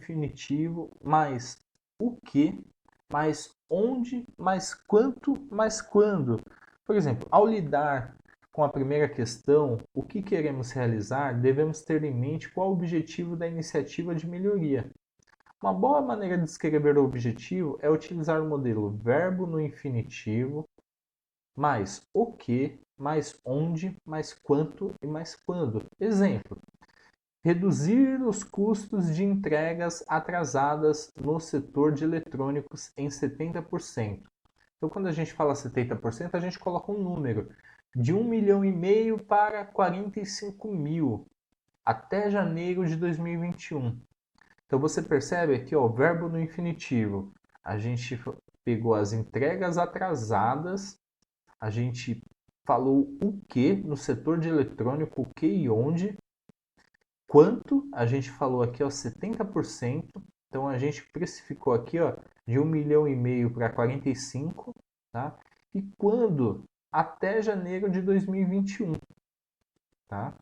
infinitivo, mais o que, mais onde, mais quanto, mais quando. Por exemplo, ao lidar com a primeira questão, o que queremos realizar, devemos ter em mente qual o objetivo da iniciativa de melhoria. Uma boa maneira de escrever o objetivo é utilizar o modelo verbo no infinitivo, mais o que, mais onde, mais quanto e mais quando. Exemplo: reduzir os custos de entregas atrasadas no setor de eletrônicos em 70%. Então, quando a gente fala 70%, a gente coloca um número de 1,5 milhão para 45 mil até janeiro de 2021. Então, você percebe aqui, ó, o verbo no infinitivo. A gente pegou as entregas atrasadas, a gente falou o que no setor de eletrônico, o que e onde. Quanto a gente falou aqui, ó, 70%. Então a gente precificou aqui, ó, de 1,5 milhão para 45, tá? E quando? Até janeiro de 2021, tá?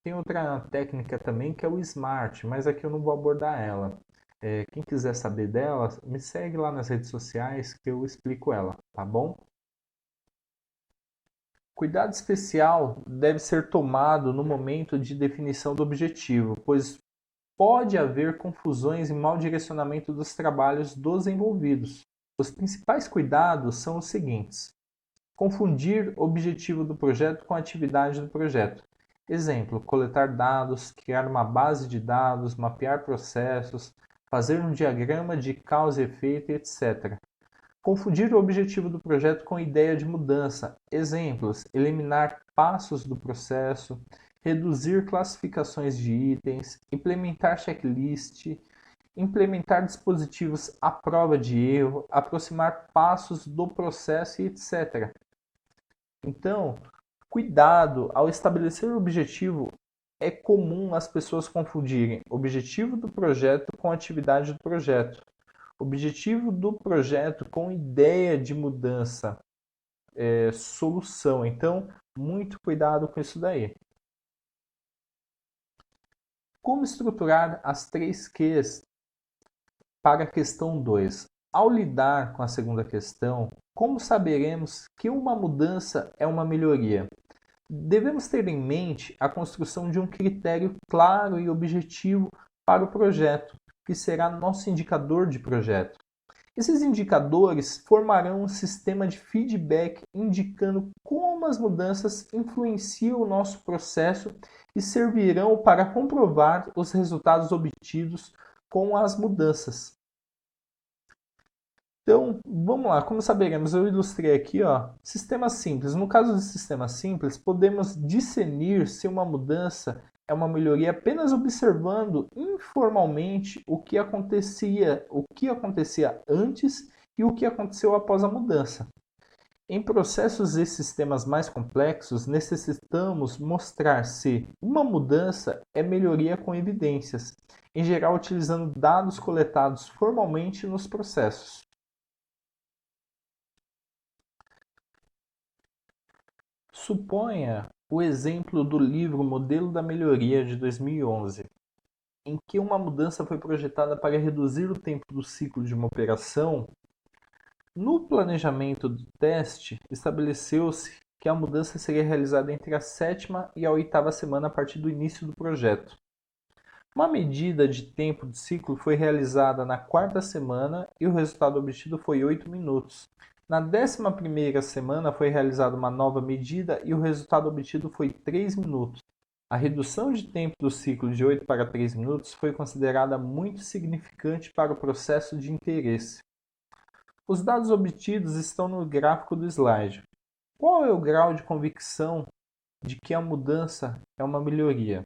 Tem outra técnica também que é o SMART, mas aqui eu não vou abordar ela. Quem quiser saber dela, me segue lá nas redes sociais que eu explico ela, tá bom? Cuidado especial deve ser tomado no momento de definição do objetivo, pois pode haver confusões e mau direcionamento dos trabalhos dos envolvidos. Os principais cuidados são os seguintes: confundir o objetivo do projeto com a atividade do projeto. Exemplo: coletar dados, criar uma base de dados, mapear processos, fazer um diagrama de causa e efeito, etc. Confundir o objetivo do projeto com ideia de mudança. Exemplos: eliminar passos do processo, reduzir classificações de itens, implementar checklist, implementar dispositivos à prova de erro, aproximar passos do processo e etc. Então, cuidado ao estabelecer o objetivo. É comum as pessoas confundirem objetivo do projeto com atividade do projeto. Objetivo do projeto com ideia de mudança, solução. Então, muito cuidado com isso daí. Como estruturar as 3 Qs para a questão 2? Ao lidar com a segunda questão, como saberemos que uma mudança é uma melhoria? Devemos ter em mente a construção de um critério claro e objetivo para o projeto, que será nosso indicador de projeto. Esses indicadores formarão um sistema de feedback indicando como as mudanças influenciam o nosso processo e servirão para comprovar os resultados obtidos com as mudanças. Então, vamos lá, como saberemos? Eu ilustrei aqui, ó, sistema simples. No caso de sistema simples, podemos discernir se uma mudança é uma melhoria apenas observando informalmente o que acontecia antes e o que aconteceu após a mudança. Em processos e sistemas mais complexos, necessitamos mostrar se uma mudança é melhoria com evidências, em geral utilizando dados coletados formalmente nos processos. Suponha o exemplo do livro Modelo da Melhoria de 2011, em que uma mudança foi projetada para reduzir o tempo do ciclo de uma operação. No planejamento do teste, estabeleceu-se que a mudança seria realizada entre a 7ª e a 8ª semana a partir do início do projeto. Uma medida de tempo de ciclo foi realizada na 4ª semana e o resultado obtido foi 8 minutos. Na 11ª semana foi realizada uma nova medida e o resultado obtido foi 3 minutos. A redução de tempo do ciclo de 8 para 3 minutos foi considerada muito significante para o processo de interesse. Os dados obtidos estão no gráfico do slide. Qual é o grau de convicção de que a mudança é uma melhoria?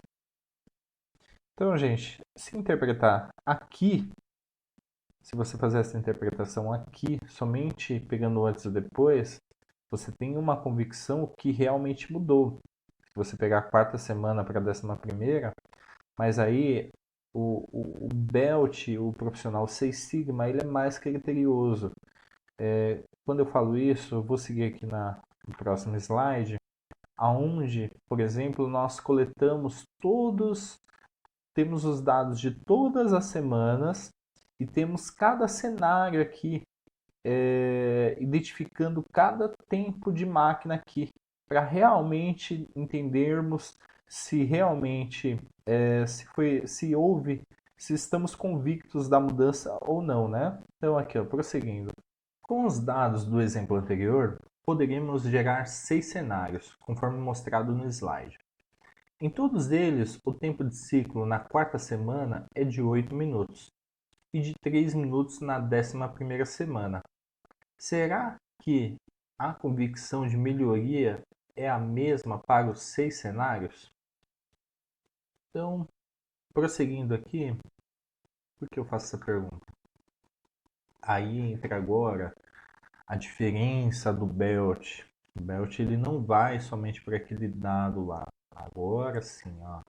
Então, gente, se interpretar aqui, se você fazer essa interpretação aqui, somente pegando antes e depois, você tem uma convicção que realmente mudou. Se você pegar a 4ª semana para a 11ª, mas aí o Belt, o profissional Six Sigma, ele é mais criterioso. Quando eu falo isso, eu vou seguir aqui no próximo slide, aonde, por exemplo, nós coletamos todos temos os dados de todas as semanas e temos cada cenário aqui, identificando cada tempo de máquina aqui, para realmente entendermos se realmente se estamos convictos da mudança ou não, né? Então aqui, ó, prosseguindo. Com os dados do exemplo anterior, poderíamos gerar 6 cenários, conforme mostrado no slide. Em todos eles, o tempo de ciclo na quarta semana é de 8 minutos e de 3 minutos na 11ª semana. Será que a convicção de melhoria é a mesma para os 6 cenários? Então, prosseguindo aqui, por que eu faço essa pergunta? Aí entra agora a diferença do Belt. O Belt ele não vai somente para aquele dado lá. Agora sim, ó.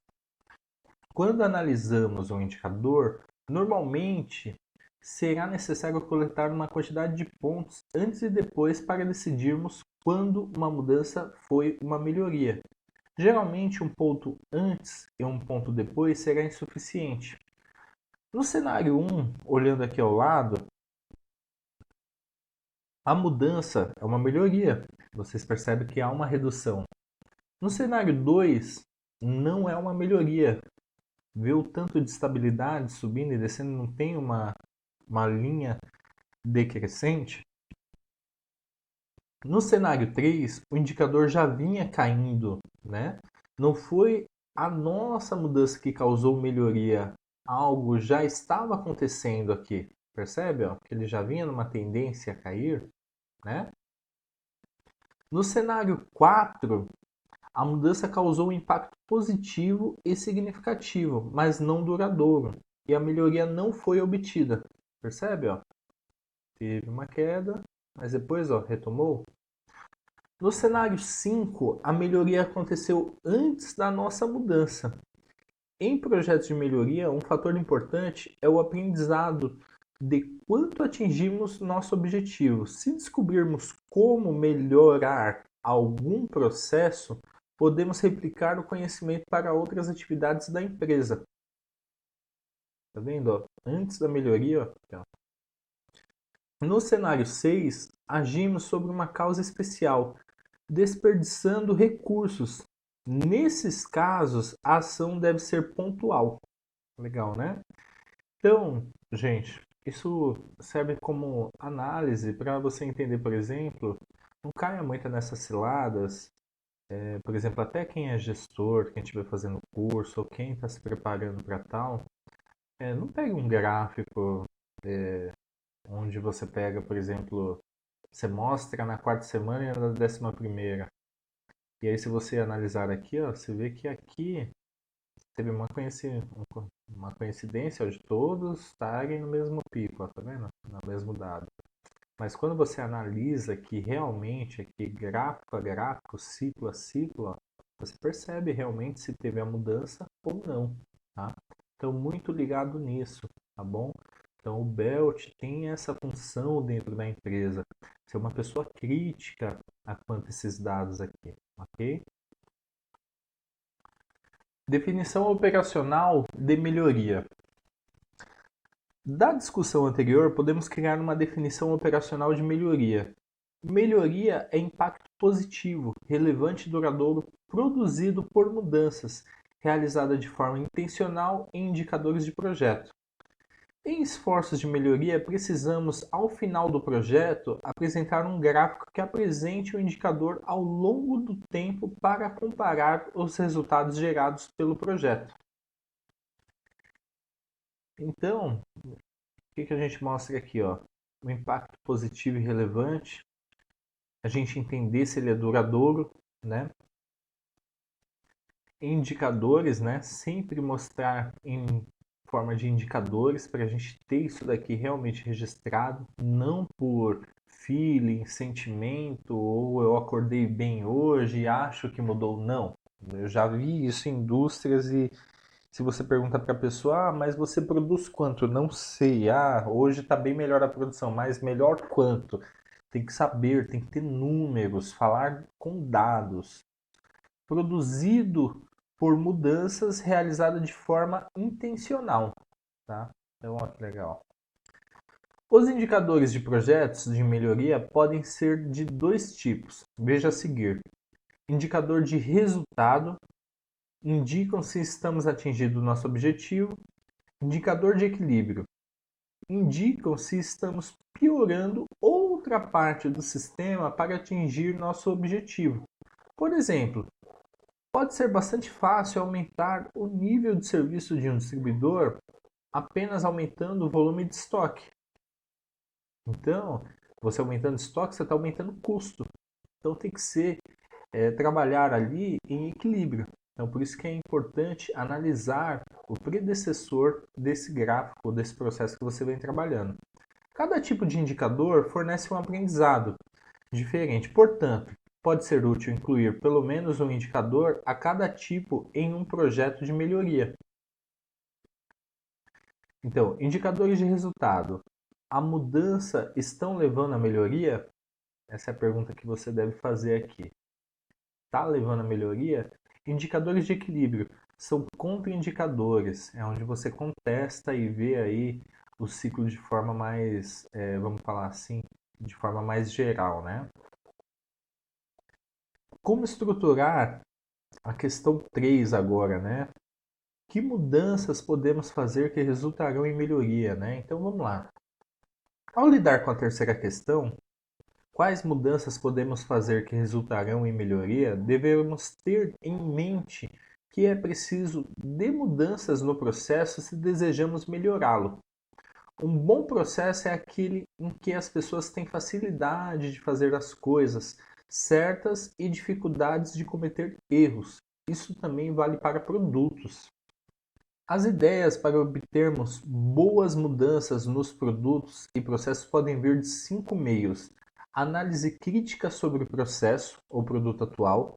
Quando analisamos um indicador, normalmente será necessário coletar uma quantidade de pontos antes e depois para decidirmos quando uma mudança foi uma melhoria. Geralmente, um ponto antes e um ponto depois será insuficiente. No cenário 1, olhando aqui ao lado, a mudança é uma melhoria. Vocês percebem que há uma redução. No cenário 2, não é uma melhoria. Vê o tanto de estabilidade subindo e descendo, não tem uma linha decrescente. No cenário 3, o indicador já vinha caindo, né? Não foi a nossa mudança que causou melhoria, algo já estava acontecendo aqui. Percebe, ó, que ele já vinha numa tendência a cair, né? No cenário 4, a mudança causou um impacto positivo e significativo, mas não duradouro, e a melhoria não foi obtida. Percebe, ó? Teve uma queda, mas depois, ó, retomou. No cenário 5, a melhoria aconteceu antes da nossa mudança. Em projetos de melhoria, um fator importante é o aprendizado de quanto atingimos nosso objetivo. Se descobrirmos como melhorar algum processo, podemos replicar o conhecimento para outras atividades da empresa. Tá vendo? Ó? Antes da melhoria, ó. No cenário 6, agimos sobre uma causa especial, desperdiçando recursos. Nesses casos, a ação deve ser pontual. Legal, né? Então, gente, isso serve como análise para você entender, por exemplo, não caia muito nessas ciladas. Por exemplo, até quem é gestor, quem estiver fazendo curso ou quem está se preparando para tal, não pegue um gráfico onde você pega, por exemplo, você mostra na quarta semana e na 11ª. E aí, se você analisar aqui, ó, você vê que aqui teve uma coincidência de todos estarem no mesmo pico, ó, tá vendo? No mesmo dado. Mas quando você analisa que realmente aqui gráfico a gráfico, ciclo a ciclo, ó, você percebe realmente se teve a mudança ou não, tá? Então, muito ligado nisso, tá bom? Então, o Belt tem essa função dentro da empresa, ser uma pessoa crítica a quanto a esses dados aqui, ok? Definição operacional de melhoria. Da discussão anterior, podemos criar uma definição operacional de melhoria. Melhoria é impacto positivo, relevante e duradouro produzido por mudanças, realizada de forma intencional em indicadores de projeto. Em esforços de melhoria, precisamos, ao final do projeto, apresentar um gráfico que apresente o indicador ao longo do tempo para comparar os resultados gerados pelo projeto. Então, o que a gente mostra aqui? Ó? O impacto positivo e relevante, a gente entender se ele é duradouro, né? Indicadores, né? Sempre mostrar em forma de indicadores para a gente ter isso daqui realmente registrado, não por feeling, sentimento, ou eu acordei bem hoje e acho que mudou, não. Eu já vi isso em indústrias e se você pergunta para a pessoa, mas você produz quanto? Não sei. Hoje está bem melhor a produção, mas melhor quanto? Tem que saber, tem que ter números, falar com dados. Produzido por mudanças realizadas de forma intencional, tá? Então, olha que legal. Os indicadores de projetos de melhoria podem ser de dois tipos. Veja a seguir. Indicador de resultado, indicam se estamos atingindo o nosso objetivo. Indicador de equilíbrio, indicam se estamos piorando outra parte do sistema para atingir nosso objetivo. Por exemplo, pode ser bastante fácil aumentar o nível de serviço de um distribuidor apenas aumentando o volume de estoque. Então, você aumentando o estoque, você está aumentando o custo. Então tem que ser trabalhar ali em equilíbrio. Então por isso que é importante analisar o predecessor desse gráfico, desse processo que você vem trabalhando. Cada tipo de indicador fornece um aprendizado diferente, portanto, pode ser útil incluir pelo menos um indicador a cada tipo em um projeto de melhoria. Então, indicadores de resultado. A mudança estão levando à melhoria? Essa é a pergunta que você deve fazer aqui. Está levando à melhoria? Indicadores de equilíbrio são contraindicadores, é onde você contesta e vê aí o ciclo de forma mais, vamos falar assim, de forma mais geral, né? Como estruturar a questão 3 agora, né? Que mudanças podemos fazer que resultarão em melhoria, né? Então vamos lá. Ao lidar com a terceira questão, quais mudanças podemos fazer que resultarão em melhoria? Devemos ter em mente que é preciso de mudanças no processo se desejamos melhorá-lo. Um bom processo é aquele em que as pessoas têm facilidade de fazer as coisas certas e dificuldades de cometer erros. Isso também vale para produtos. As ideias para obtermos boas mudanças nos produtos e processos podem vir de 5 meios: análise crítica sobre o processo ou produto atual,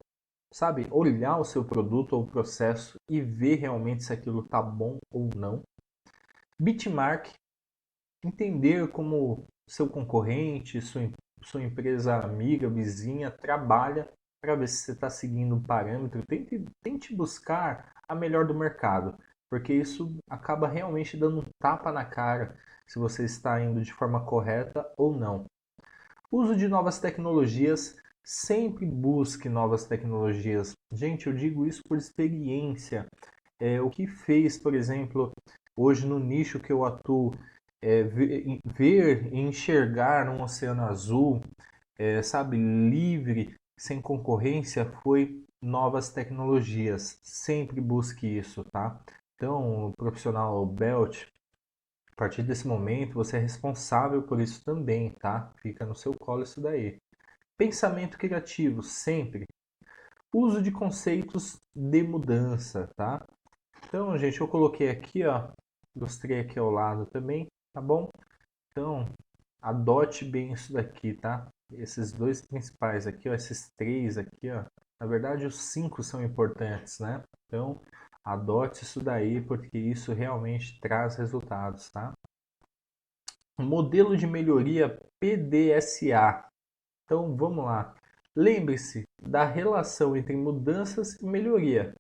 sabe? Olhar o seu produto ou processo e ver realmente se aquilo está bom ou não. Benchmark, entender como seu concorrente, sua empresa amiga, vizinha trabalha para ver se você está seguindo um parâmetro. Tente buscar a melhor do mercado, porque isso acaba realmente dando um tapa na cara se você está indo de forma correta ou não. Uso de novas tecnologias, sempre busque novas tecnologias. Gente, eu digo isso por experiência. O que fez, por exemplo, hoje no nicho que eu atuo, ver e enxergar um oceano azul, sabe, livre, sem concorrência, foi novas tecnologias. Sempre busque isso, tá? Então, o profissional Belt, a partir desse momento, você é responsável por isso também, tá? Fica no seu colo isso daí. Pensamento criativo, sempre. Uso de conceitos de mudança, tá? Então, gente, eu coloquei aqui, ó, ilustrei aqui ao lado também, tá bom? Então, adote bem isso daqui, tá? Esses dois principais aqui, ó, esses três aqui, ó. Na verdade, os 5 são importantes, né? Então, adote isso daí, porque isso realmente traz resultados, tá? Modelo de melhoria PDSA. Então, vamos lá. Lembre-se da relação entre mudanças e melhoria.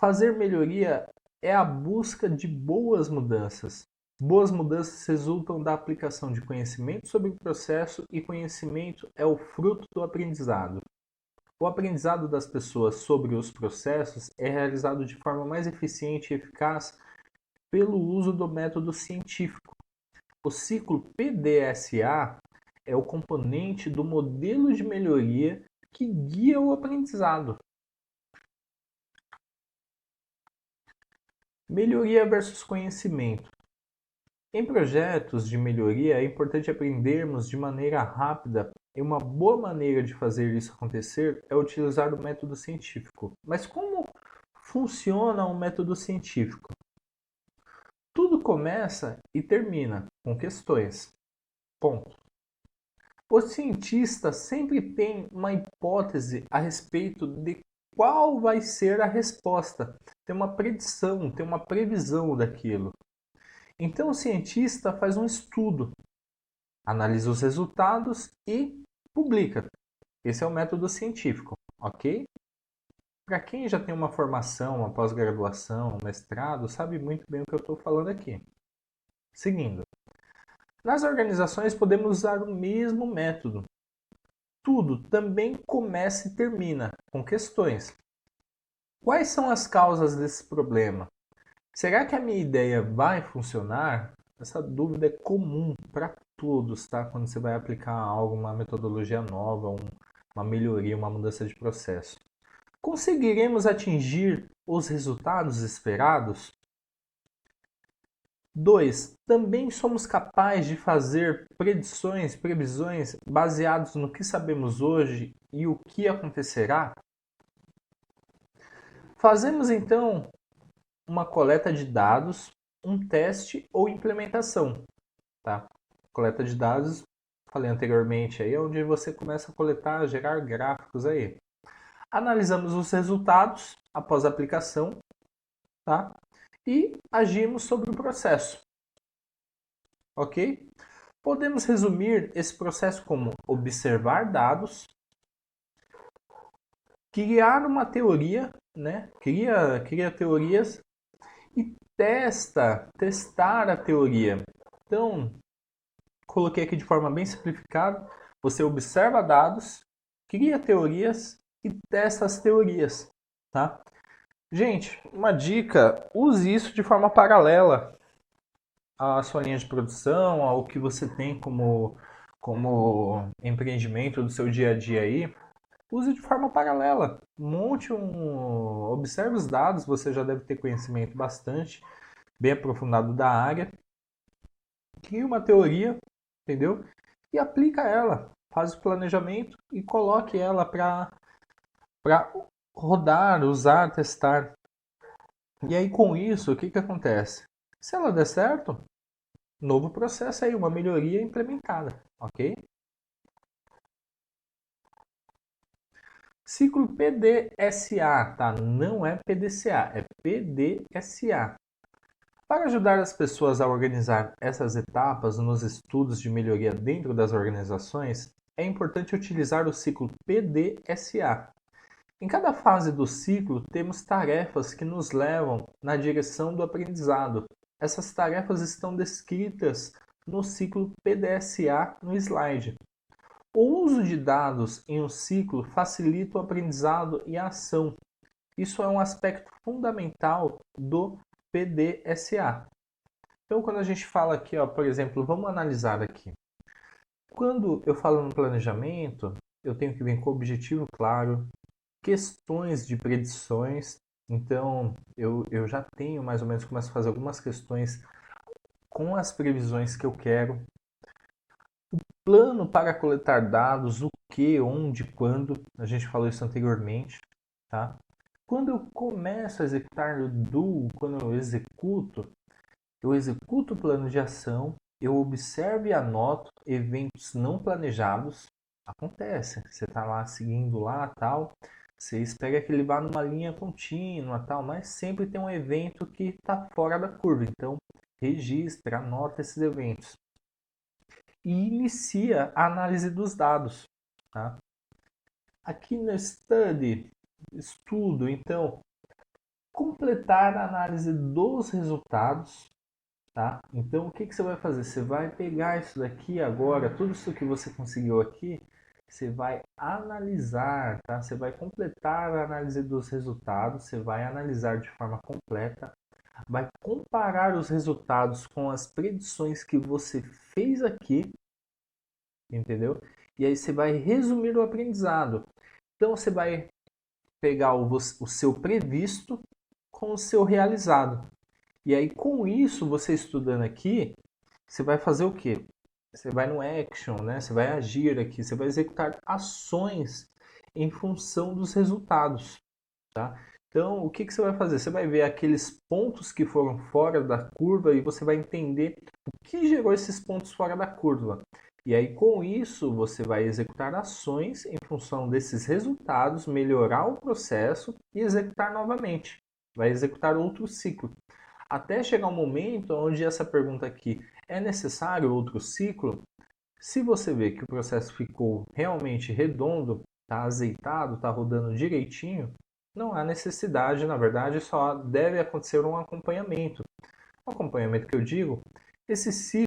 Fazer melhoria é a busca de boas mudanças. Boas mudanças resultam da aplicação de conhecimento sobre o processo e conhecimento é o fruto do aprendizado. O aprendizado das pessoas sobre os processos é realizado de forma mais eficiente e eficaz pelo uso do método científico. O ciclo PDSA é o componente do modelo de melhoria que guia o aprendizado. Melhoria versus conhecimento. Em projetos de melhoria, é importante aprendermos de maneira rápida e uma boa maneira de fazer isso acontecer é utilizar o método científico. Mas como funciona o método científico? Tudo começa e termina com questões. Ponto. O cientista sempre tem uma hipótese a respeito de qual vai ser a resposta. Tem uma predição, tem uma previsão daquilo. Então o cientista faz um estudo, analisa os resultados e publica. Esse é o método científico, ok? Para quem já tem uma formação, uma pós-graduação, um mestrado, sabe muito bem o que eu estou falando aqui. Seguindo. Nas organizações podemos usar o mesmo método. Tudo também começa e termina com questões. Quais são as causas desse problema? Será que a minha ideia vai funcionar? Essa dúvida é comum para todos, tá? Quando você vai aplicar algo, uma metodologia nova, uma melhoria, uma mudança de processo. Conseguiremos atingir os resultados esperados? 2. Também somos capazes de fazer predições, previsões baseados no que sabemos hoje e o que acontecerá? Fazemos então uma coleta de dados, um teste ou implementação, tá? Coleta de dados, falei anteriormente aí, é onde você começa a coletar, gerar gráficos aí. Analisamos os resultados após a aplicação, tá? E agimos sobre o processo, ok? Podemos resumir esse processo como observar dados, criar uma teoria, né? Cria teorias e testar a teoria. Então, coloquei aqui de forma bem simplificada. Você observa dados, cria teorias e testa as teorias, tá? Gente, uma dica, use isso de forma paralela à sua linha de produção, ao que você tem como empreendimento do seu dia a dia aí. Use de forma paralela. Observe os dados, você já deve ter conhecimento bastante, bem aprofundado da área. Crie uma teoria, entendeu? E aplica ela. Faz o planejamento e coloque ela para rodar, usar, testar. E aí com isso, o que acontece? Se ela der certo, novo processo aí, uma melhoria implementada, ok? Ciclo PDSA, tá? Não é PDCA, é PDSA. Para ajudar as pessoas a organizar essas etapas nos estudos de melhoria dentro das organizações, é importante utilizar o ciclo PDSA. Em cada fase do ciclo, temos tarefas que nos levam na direção do aprendizado. Essas tarefas estão descritas no ciclo PDSA no slide. O uso de dados em um ciclo facilita o aprendizado e a ação. Isso é um aspecto fundamental do PDSA. Então, quando a gente fala aqui, ó, por exemplo, vamos analisar aqui. Quando eu falo no planejamento, eu tenho que vir com objetivo claro, questões de predições. Então, eu já tenho mais ou menos, começo a fazer algumas questões com as previsões que eu quero. O plano para coletar dados, o que, onde, quando. A gente falou isso anteriormente, tá? Quando eu começo a executar o do, quando eu executo o plano de ação, eu observo e anoto eventos não planejados. Acontece, você está lá seguindo lá, tal, você espera que ele vá numa linha contínua, tal, mas sempre tem um evento que está fora da curva. Então, registra, anota esses eventos e inicia a análise dos dados, tá? Aqui no estudo, então, completar a análise dos resultados, tá? Então, o que você vai fazer? Você vai pegar isso daqui agora, tudo isso que você conseguiu aqui, você vai analisar, tá? Você vai completar a análise dos resultados, você vai analisar de forma completa, vai comparar os resultados com as predições que você fez aqui, entendeu? E aí você vai resumir o aprendizado. Então, você vai pegar o seu previsto com o seu realizado. E aí, com isso, você estudando aqui, você vai fazer o quê? Você vai no action, né? Você vai agir aqui, você vai executar ações em função dos resultados, tá? Então, o que você vai fazer? Você vai ver aqueles pontos que foram fora da curva e você vai entender o que gerou esses pontos fora da curva. E aí, com isso, você vai executar ações em função desses resultados, melhorar o processo e executar novamente. Vai executar outro ciclo. Até chegar um momento onde essa pergunta aqui, é necessário outro ciclo? Se você vê que o processo ficou realmente redondo, está azeitado, está rodando direitinho, Não há necessidade, na verdade, só deve acontecer um acompanhamento. O acompanhamento que eu digo, esse ciclo